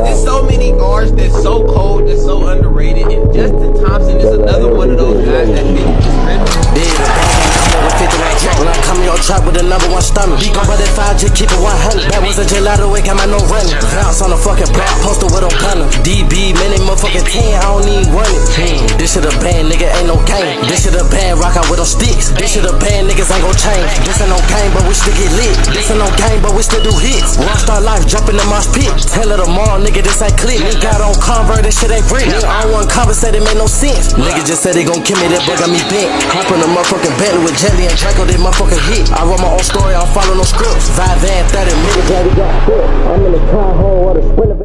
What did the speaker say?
There's so many guards that's so cold, that's so underrated, and Justin Thompson is another one of those guys that fit the description. When I come in your trap with the #1 stomach, beat gon' butt that 5, just keep it 100. That was a gelato, it got my no running. Bounce on the fucking block, posted with a gunner. DB, many motherfucking 10, I don't even run it. This shit a band, nigga, ain't no game. This shit a band, rock out with them sticks. This shit a band, niggas ain't gon' change. This ain't no game, but we still get lit. This ain't no game, but we still do hits. Rockstar life, jumping in my pit. Hell of the mall, nigga, this ain't click. Nigga got on Convert, this shit ain't brick. Nigga, I don't want conversate, it made no sense. Nigga just said they gon' kill me, that boy got me bent. Hop in the motherfucking Bentley with Jelly and Draco, they motherfucking hit. I wrote my own story, I don't follow no scripts. 5 and 30 minutes, yeah, we got fit. I'm in the car hole or the sprinter.